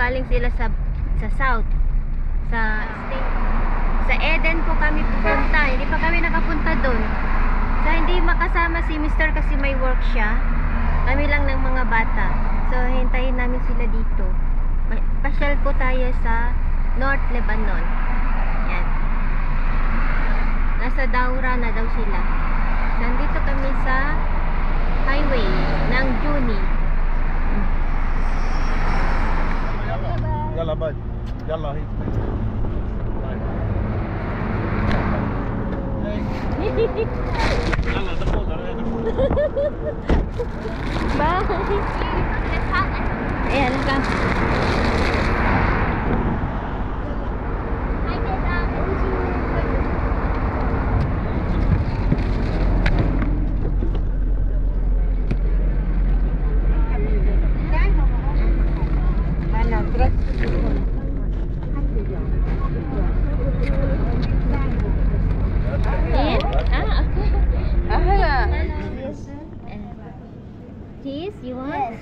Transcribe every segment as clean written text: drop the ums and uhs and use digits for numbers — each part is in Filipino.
galing sila sa south, sa state. Sa Eden po kami pupunta. Hindi pa kami nakapunta doon. So hindi makasama si Mr. kasi may work siya. Kami lang ng mga bata. So hintayin namin sila dito. Pasyal po tayo sa North Lebanon. Yan. Nasa Daura na daw sila. So nandito kami sa highway ng Juni. يلا بد يلا هي يلا دخول Bye. Ayan ka. Cheese, you want? Yes.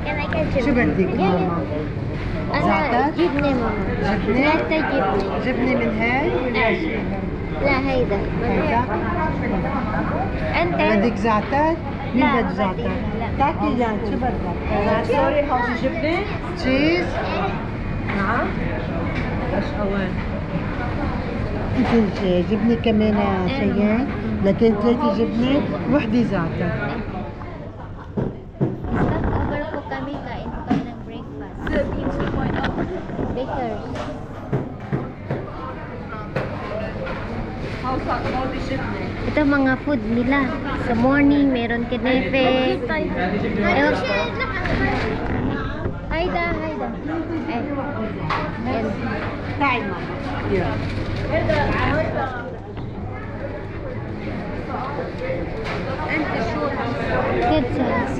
Can I get you? شو بدك ماما؟ أنا جبنة ماما. ثلاثة جبنة. جبنة من هاي ولا شو؟ لا هيدا. هيدا؟ أنت؟ بدك زعتر؟ مين لا، بده زعتر؟ لا. تاكي يعني شو بدك؟ سوري حوشي جبنة؟ تشيز؟ نعم. ايش اوين؟ انت جبنة كمان شيئين؟ لكن 3 جبنة وحدة زعتر. Stop over po kami. Kain po kami ng breakfast. Bakers. حوشي جبنة. Ito mga food nila. Sa morning, meron kinefe. Hayda. Eh. Ayan. تعي ماما. انت شو Good size.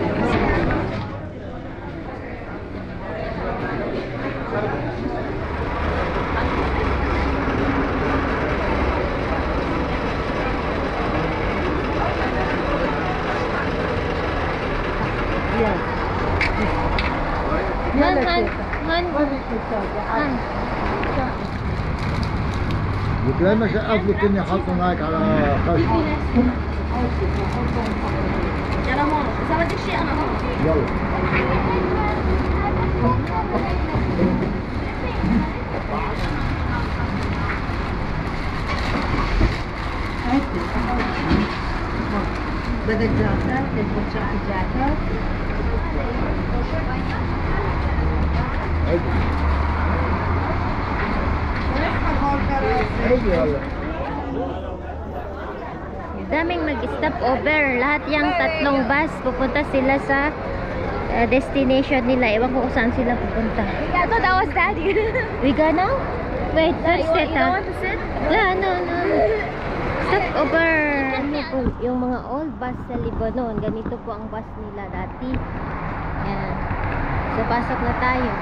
Han. زي ما شقف لك اني حاطه معك على خشب يلا ماما اذا بدك شيء انا هون. يلا بدك زعتر؟ بدك شقة زعتر؟ هيدي هلا Daming nag-stop over. Lahat yung tatlong bus, pupunta sila sa destination nila. Ewan ko kung saan sila pupunta. I thought that was daddy. We go now? Wait, first set You don't want to sit? No. Stop over. Yung mga old bus sa Lebanon, ganito po ang bus nila dati. Yan. So, pasok na tayo.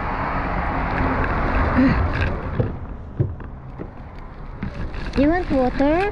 You want water?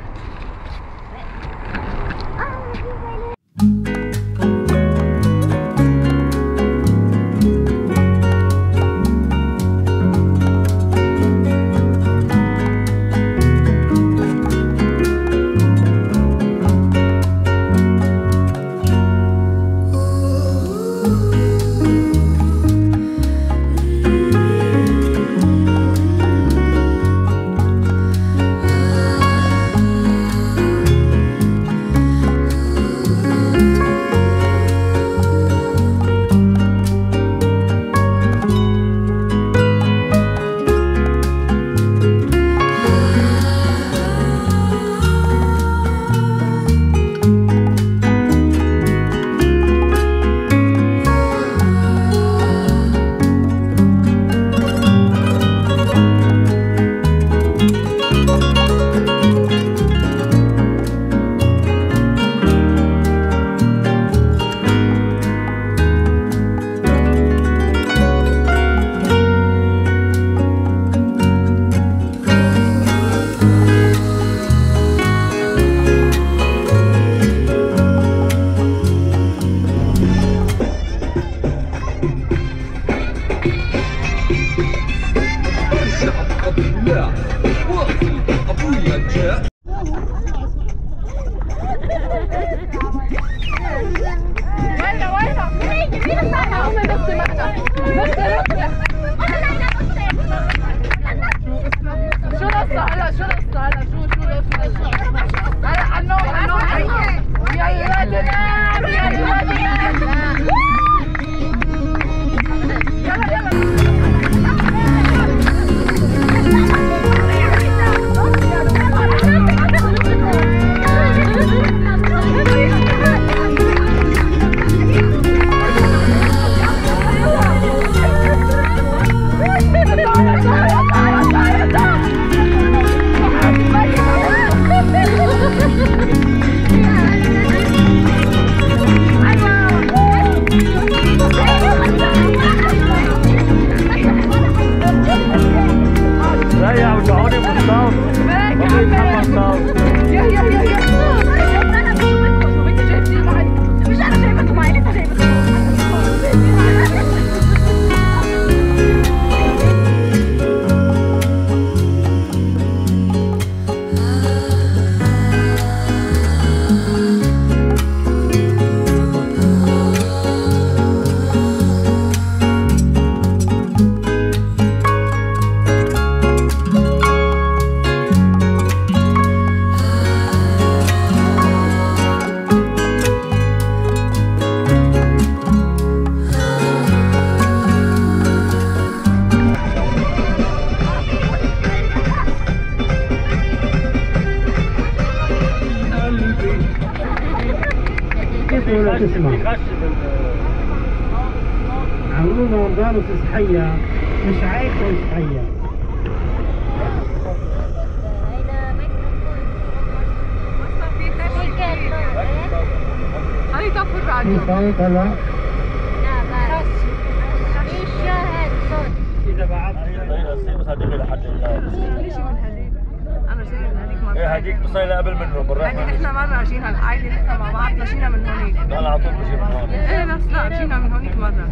تشوف ولا تسمع. عموما قالوا صحية مش عايش صحية. هاي تاخذ بعد في صوت هلا؟ إذا بعد بس هديك لحد انا جاي من هذيك مرة. ايه هديك بصيلة قبل منه بالراحة. هذيك احنا مرة جينا العائلة نحن مع بعض مشينا من هونيك. لا على طول بجي من هون. ايه بس لا جينا من هونيك مرة.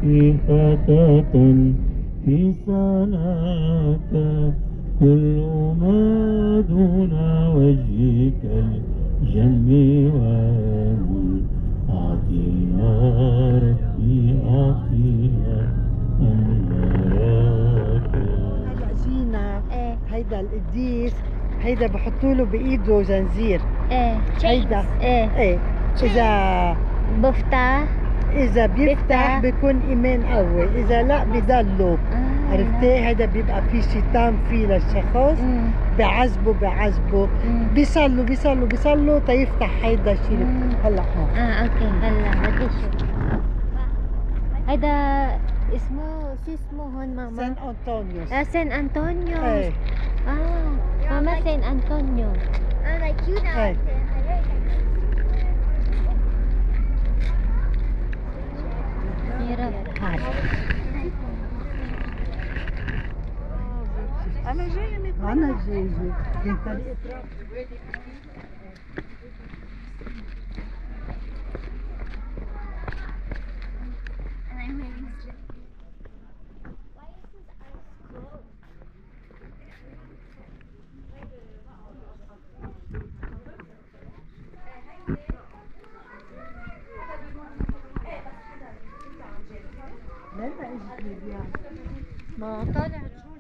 في فتاة في صلاة كل ما دون وجهك الجم والمل أعطينا ربي أعطينا أمرك. هلا جينا ايه هيدا القديس، هيدا بحطوا له بايده زنزير. ايه هيدا ايه ايه اذا بفتح بيفتح بيكون ايمان قوي، اذا لا بضلوا. عرفتي؟ هيدا بيبقى في شيطان فيه للشخص، بعذبه بيصلوا تيفتح هيدا الشيء. هلا هون اوكي هلا بدي اشوف. هيدا اسمه شو اسمه هون ماما؟ سان انطونيوس. سان انطونيو. ايه ماما سان انطونيو. ايه انا جاية من انا جاي من طريق ما طالع شو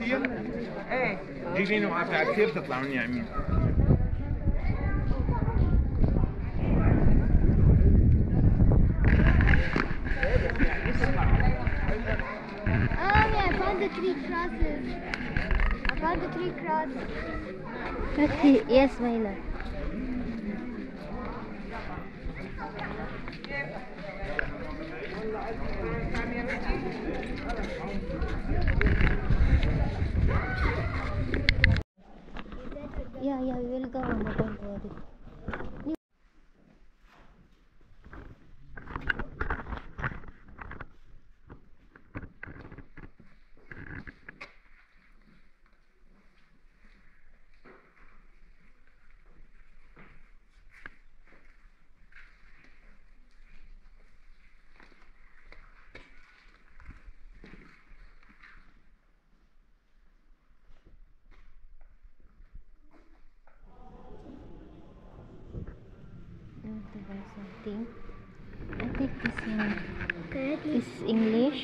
اليوم الصبح. ايه جيبيني وعافية كثير تطلع من يمين. Yeah, I found the 3 crosses. I found the 3 crosses. Okay, yes, my love. Yeah, we will go on the boat already. To buy something. I think this one is English.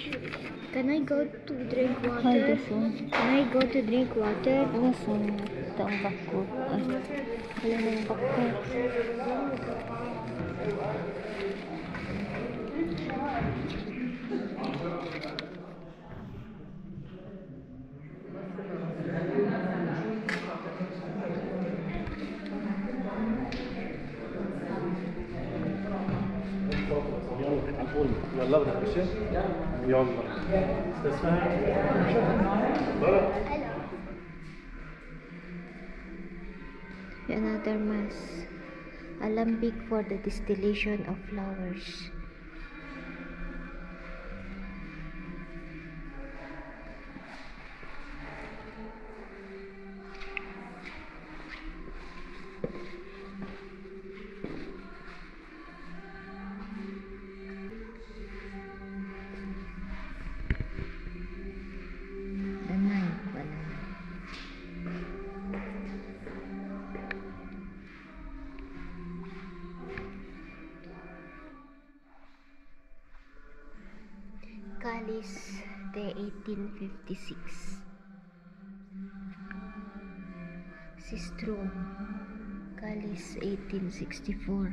Can I go to drink How water? this one? Can I go to drink water? This one. Ito ang bako. Wala na yung bako. يلا بدك تمشي؟ يلا. Another mass. Alembic for the distillation of flowers. Calice de 1856. Sistrum Calice 1864.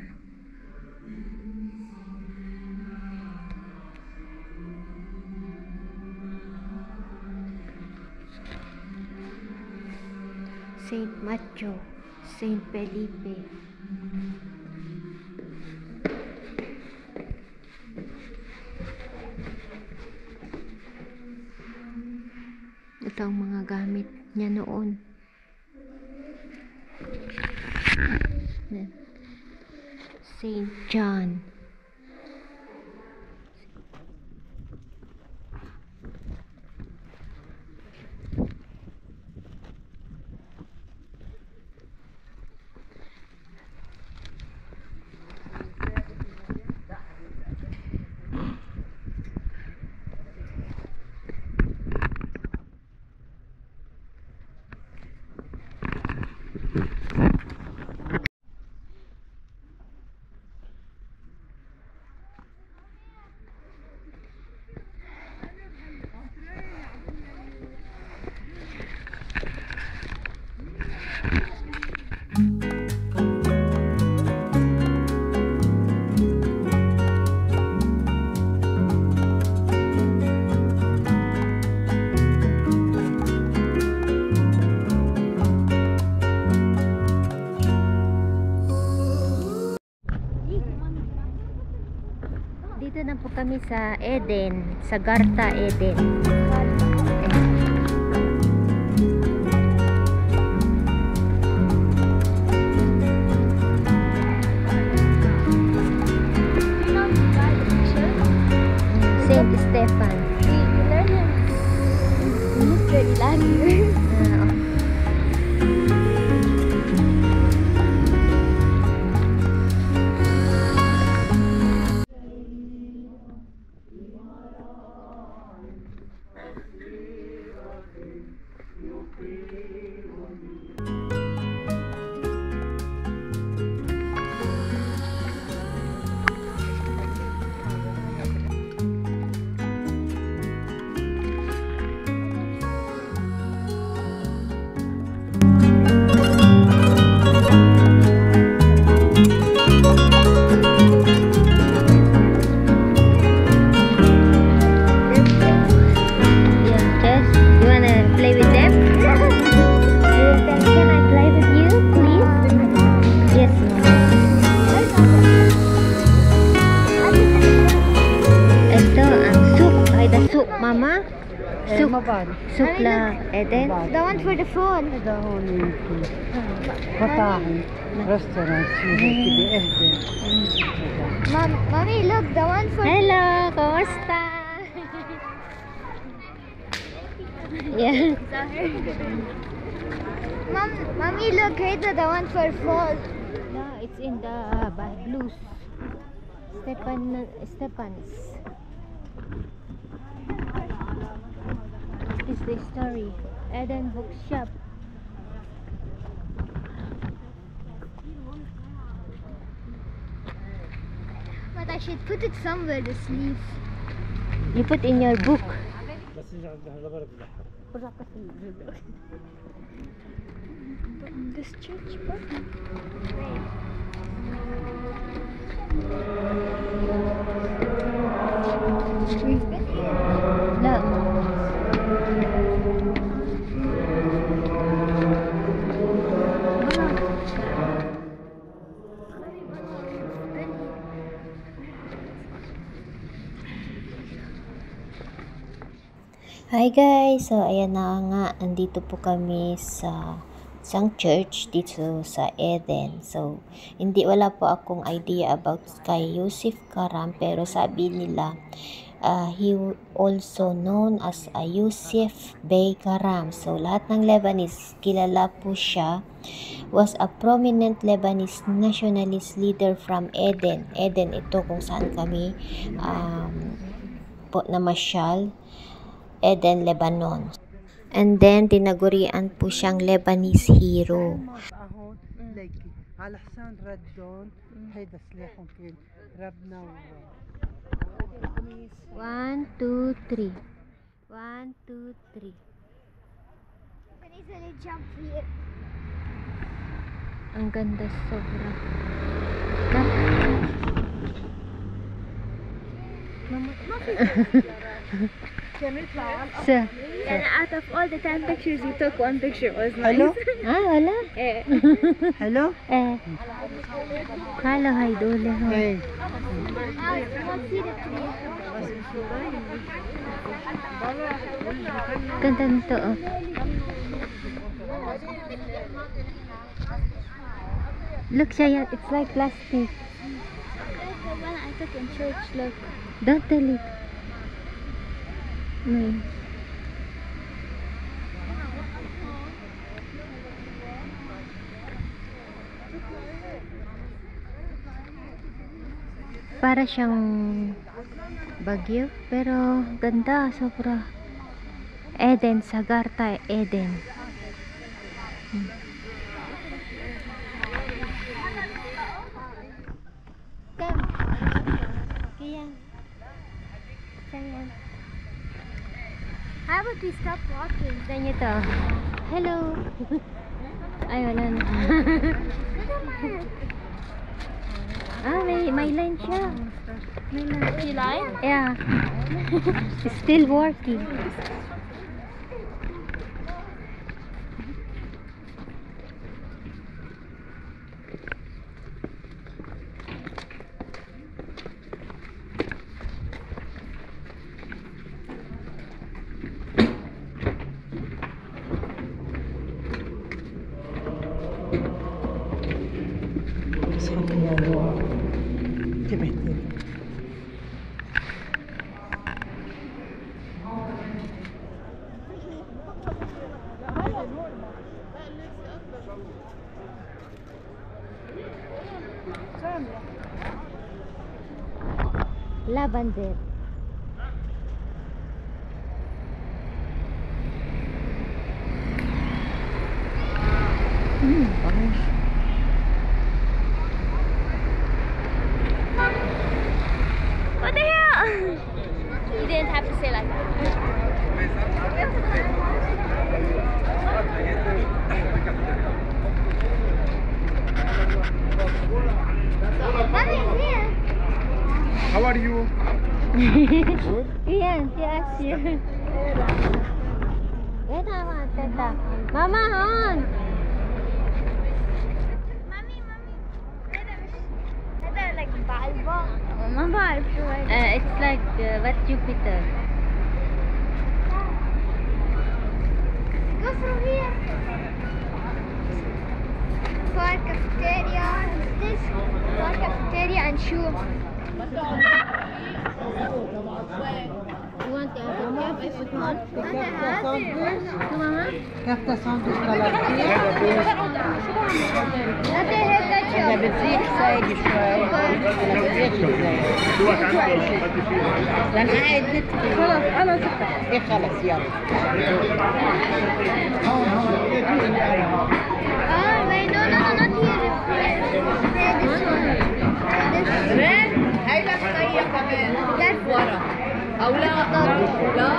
Saint Matthew, Saint Felipe. Ito ang mga gamit niya noon. Saint John. Dito na po kami sa Eden, sa Garta Eden. Saint Stephen. Mama, soup la Eden. The one for the phone. هذا هون يمكن مطاعم رestaurant Mommy, look, the one for. Hello, kumusta? Yeah. Mommy, look, here's the one for phone. No, it's in the blues. Stepan's. Is the story. Eden Bookshop. But I should put it somewhere, the sleeve. You put in your book. This church book. We've been here. Look. Hi guys! So ayan na nga, nandito po kami sa isang church dito sa Eden. So, wala po akong idea about kay Yusuf Karam, pero sabi nila, he also known as Yusuf Bey Karam. So, lahat ng Lebanese, kilala po siya. Was a prominent Lebanese nationalist leader from Eden. Eden, ito kung saan kami po namasyal. Eden, Lebanon. And then, tinagurian po siyang Lebanese hero. أهون ليكي على حسان ردون هيدا سلاحهم كان ربنا 1, 2, 3. 1, 2, 3. Can easily jump here. Ang ganda sobra. So, And out of all the 10 pictures you took, one picture was Hello? wala. Hello? Halo, hay, dole, ho. Hey. see the tree. Ganda nito, oh. Look, Shayan, it's like plastic. The one I took in church, look. Don't tell it. Para siyang bagyo, pero ganda, sobra. Eden, Sagarta, Eden. How about we stop walking? Ganyan ito. Hello. Ay, wala na. May line siya. May line. You line? Yeah. Still working. Lavender. What the hell? You didn't have to say like that. Mommy's here. How are you? Ian, she asked you. Wait a minute, Teta. Mama, hon. Mommy. هذا like بعلبة. ما بعرف شو هذا. It's like what Jupiter. Go through here. For cafeteria. This for cafeteria and shoe. You want the other cup? I put one. To Mama? كيف ساندويش طلبتي؟ هذا هيك إذا بتزيد سايق شوي إذا بتزيد زين لأن قاعد نتفي خلص أنا زدت إيه خلص يلا Oh wait, no, not here. This one. هاي لك خيّة كمان That's ورا أو لا لا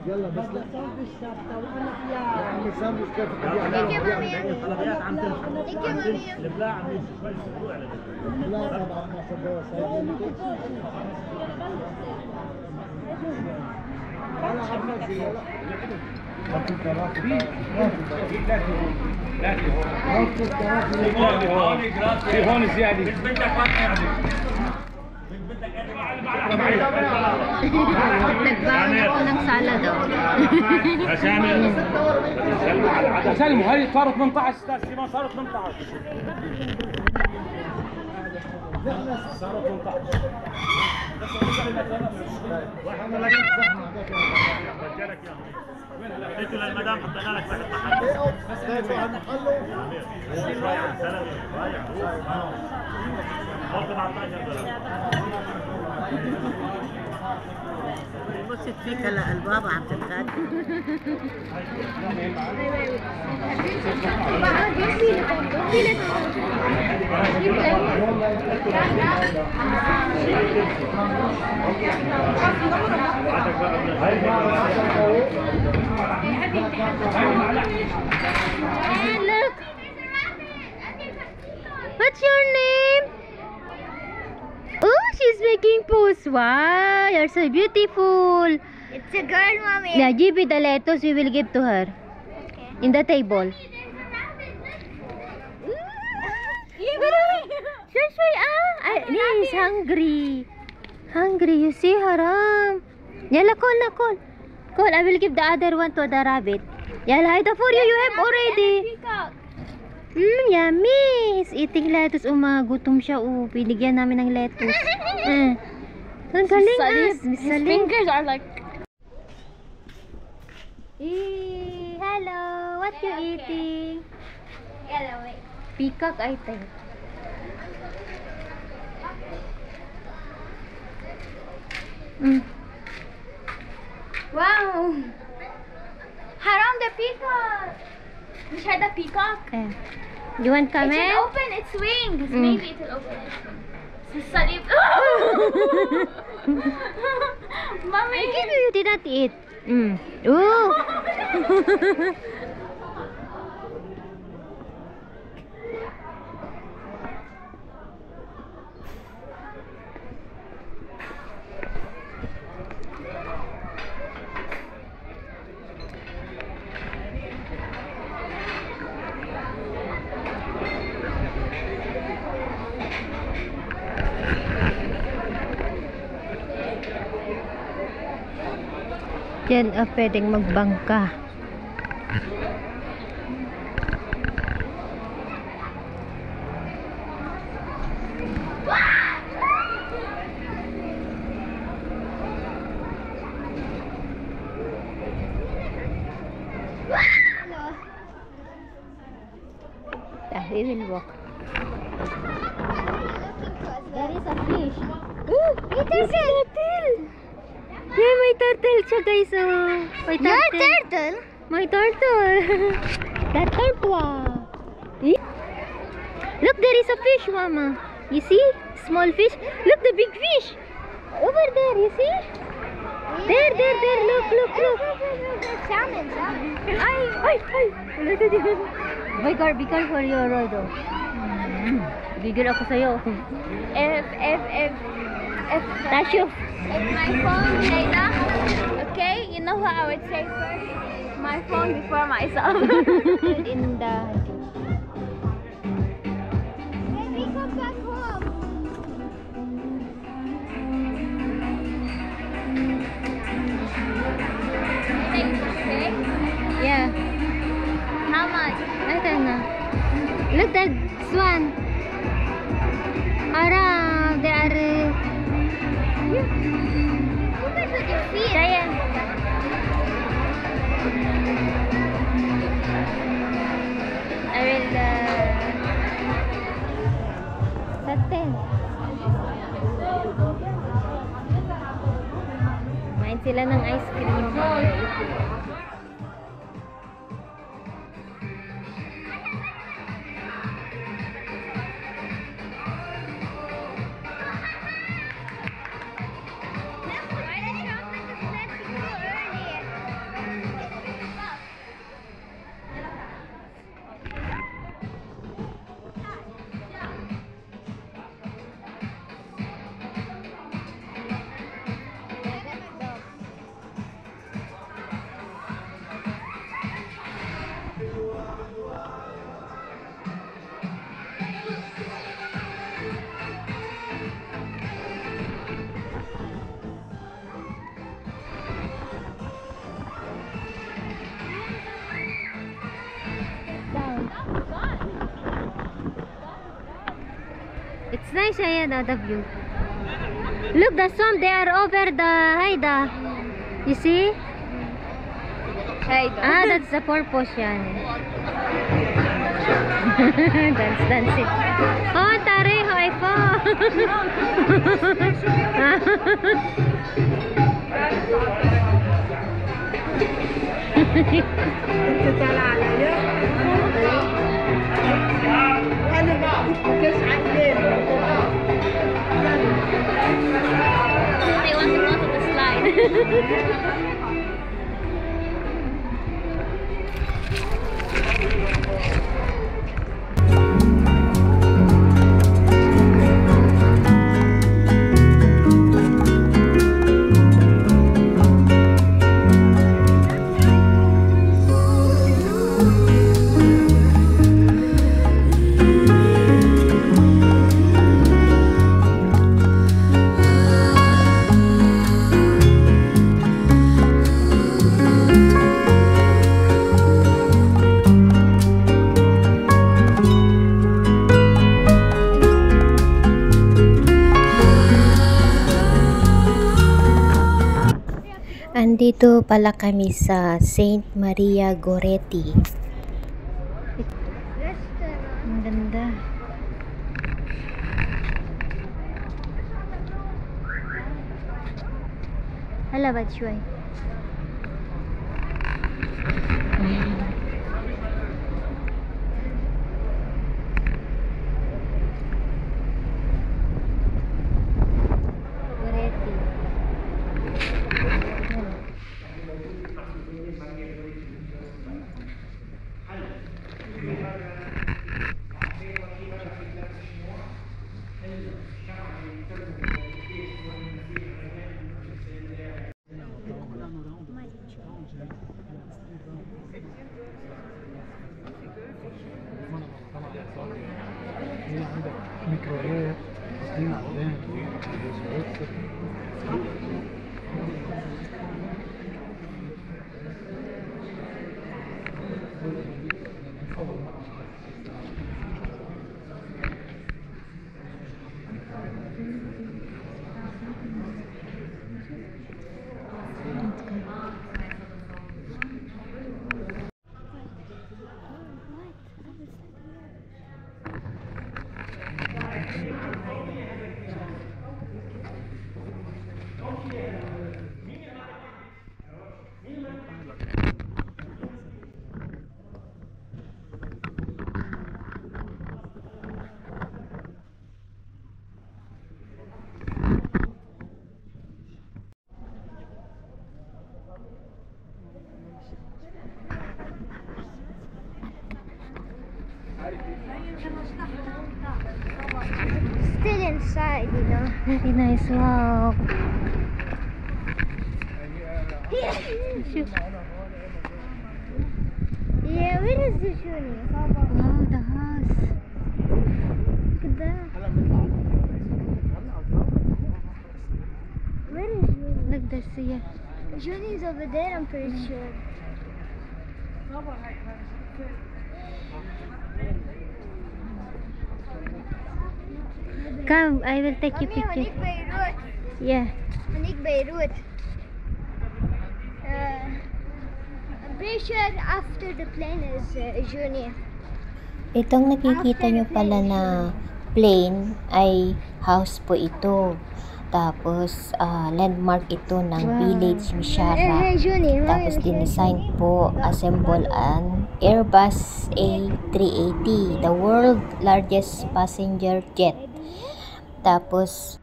يلا بس لا ساندويش ثابتة وأنا فيها يعني ساندويش كيف Thank you, mommy. Thank you, mommy. لا طبعا ما صدق سايبين انا عم نزل في هون زيادة. بدك Nagbaon ako ng salad oh. يا سامر سلموا هي صاروا 18 استاذ سيمان صاروا 18 صاروا 18 قلت للمدام حطينا لك واحد طحن بصت فيك هلا البابا عم تتغدى. And look! What's your name? Oh, she's making pose. Wow, you're so beautiful. It's a girl, mommy. Now, give me the lettuce we will give to her. In the table. Shway, he's hungry. Hungry, you see, Haram. Yalla, call. Call, I will give the other one to the rabbit. Yalla, Haida, for you have already. Peacock. Yummy. He's eating lettuce. Gutom siya. Binigyan namin ng lettuce. Ang galing His fingers are like... Hello, what you eating? Hello, wait. Peacock, I think. Wow. Haram, the peacock. You try the peacock? You want It come in? should open its wings. Maybe it will open. Salib. Mommy. I give you did not eat. Ooh. Yan pwedeng magbangka. We will walk. There is a fish. Ooh, it is a turtle. Yeah, may turtle siya guys. May turtle. Your turtle? My turtle. Turtle. Look, there is a fish, Mama. You see? Small fish. Look, the big fish. Over there, you see? There. Look. Salmon. Ay. Look at you. Be careful your road. Bigil ako sa'yo. If Tasyo. my phone data, okay, you know what I would say first? My phone before myself. In the... Baby, come back home. Okay? Yeah. How much? I don't know. Look, that swan. Around, they are... Look at your feet. Giant. I will... Satin. Main sila ng ice cream. It's nice, yeah, the view. Look, the swamp, they are over the Haida. You see? Haida. Ah, that's the purpose yan. Dance it. Oh, tari, high five. أنا ما أفكرش عليه. They want to go to the slide. Andito pala kami sa Saint Maria Goretti. Ang ganda. Hala, ba't siya? Goretti. عندك ميكروويف حاطين عليه Still inside, you know. Very nice. Wow. Yeah, where is the Juni? Wow, the house. Look at that. Where is Juni? Look, there's yeah. Juni's over there, I'm pretty sure. Come, I will take you Mami, picture. Manik Beirut. Yeah. Manik Beirut. I'm pretty sure after the plane is Juni. Itong nakikita nyo pala na plane ay house po ito. Tapos, landmark ito ng Village Mishara. Juni. Tapos, dinesign po, assemble an Airbus A380, the world largest passenger jet. Tapos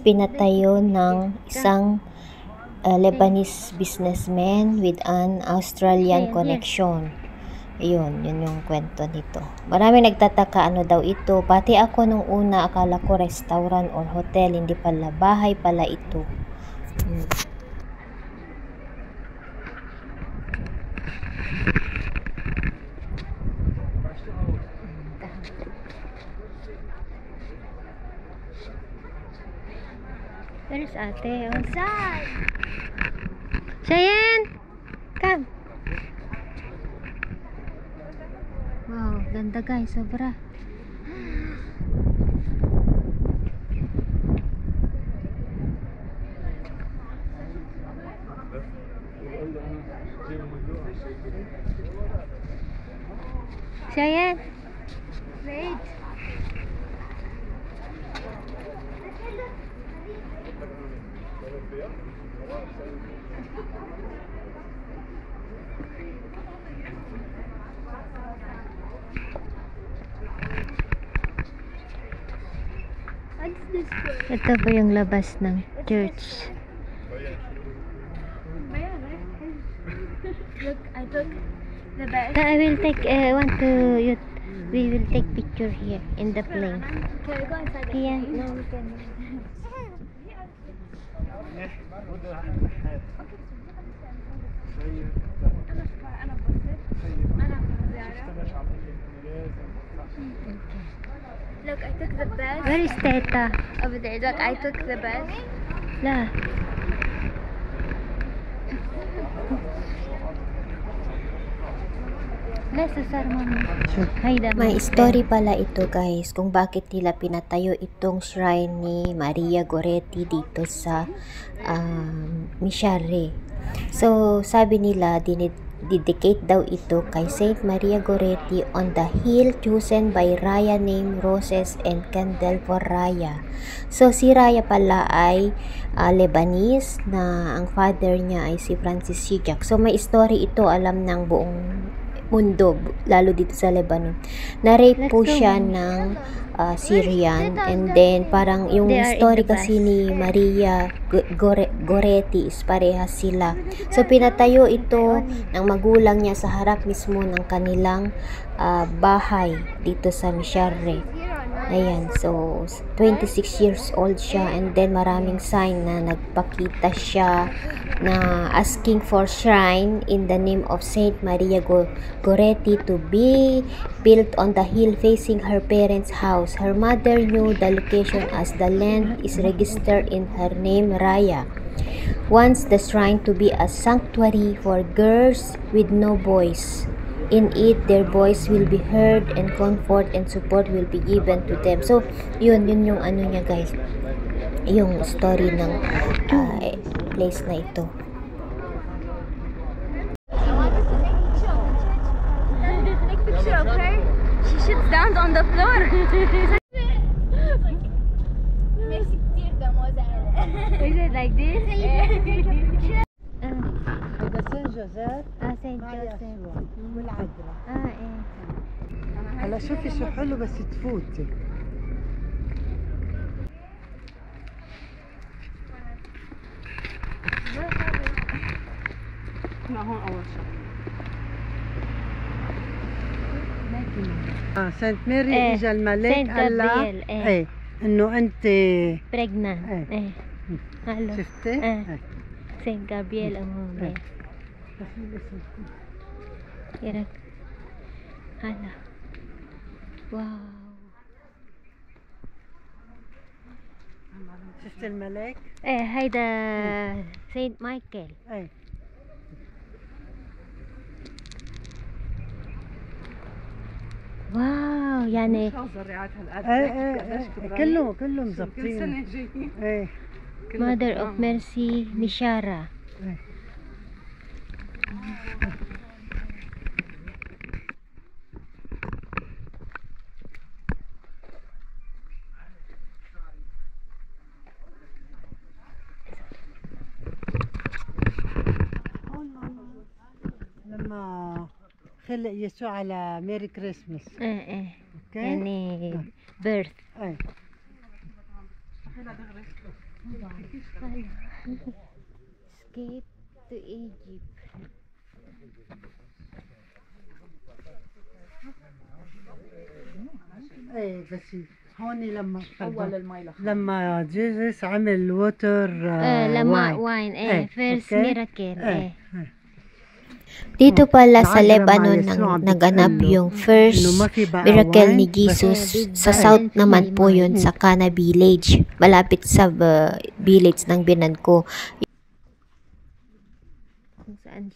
pinatayo ng isang Lebanese businessman with an Australian connection. Yun yung kwento nito. Marami nagtataka ano daw ito. Pati ako nung una akala ko restaurant or hotel, hindi pala, bahay pala ito. Where's ate? Inside. Cheyenne! Come! Wow, ganda guys, sobra. Siya yan. Wait. Ito po yung labas ng church. Look, I took the best. I will take, we will take picture here in the plane. Can we go inside the Yeah, plane? no, we can. Look, I took the best. Where is Teta? Over there. Look, I took the best. La. May story pala ito guys kung bakit nila pinatayo itong shrine ni Maria Goretti dito sa Mishare. So sabi nila dedicate daw ito kay Saint Maria Goretti on the hill chosen by Raya named Roses and Candle for Raya. So si Raya pala ay Lebanese na ang father niya ay si Francis Sijak. So may story ito alam ng buong mundo, lalo dito sa Lebanon. Na-rape po siya ng Syrian, and then parang yung story kasi ni Maria Goretti is parehas sila. So pinatayo ito ng magulang niya sa harap mismo ng kanilang bahay dito sa Mishare. Ayan, so 26 years old siya, and then maraming sign na nagpakita siya na asking for shrine in the name of Saint Maria Goretti to be built on the hill facing her parents' house. Her mother knew the location as the land is registered in her name, Raya. Wants the shrine to be a sanctuary for girls with no boys. In it, their voice will be heard and comfort and support will be given to them. So, yun yung ano niya guys. Yung story ng place na ito. Take picture of her. She sits down on the floor. Is it like this? هذا سان جوزيف Saint مع Joseph. يسوع والعذراء. هلا شوفي شو حلو بس تفوتي. سانت ماري إيه، اجى الملاك سانت قال لها جابرييل، إيه. ايه انه انت Pregnant. إيه. Hello. شفتي؟ إيه. Saint Gabriel ang mga. إيه. Hirap. Hala. Wow. شفت الملاك؟ هيدا Saint Michael. ايه واو يعني كلهم مظبطين. ايه Mother of Mercy Mishara. لما خلق يسوع على ميري كريسماس. اوكي اوكي يعني birth. ايه Escape to Egypt. ايه بس هون لما جيسس عمل ووتر لما wine first أوكي. miracle. Dito pala sa Lebanon naganap yung first miracle ni Jesus. Sa south naman po yun sa Cana village, malapit sa village ng binan ko. Kung saan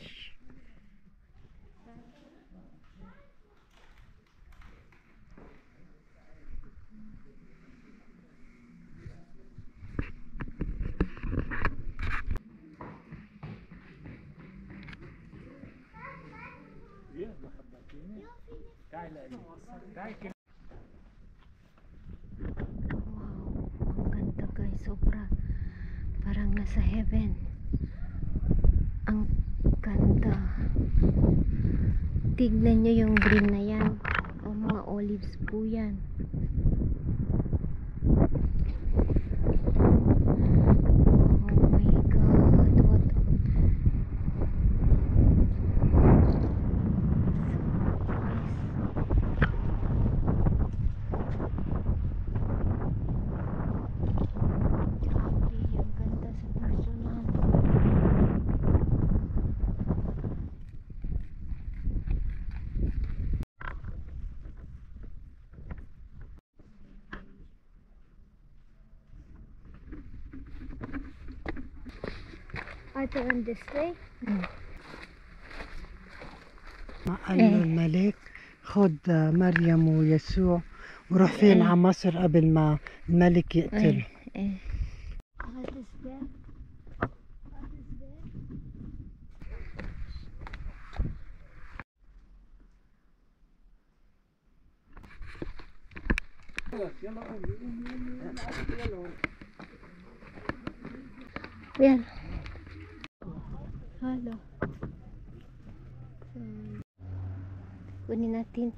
Wow, ang ganda guys, sobra. Parang nasa heaven. Ang ganda. Tignan nyo yung green na yan. O mga olives po yan. Oh my God, what grabe, ang ganda sa personal. Are they on this way? قال له الملك خد مريم ويسوع وروح فين على مصر قبل ما الملك يقتله. Yan. Halo. Kunin natin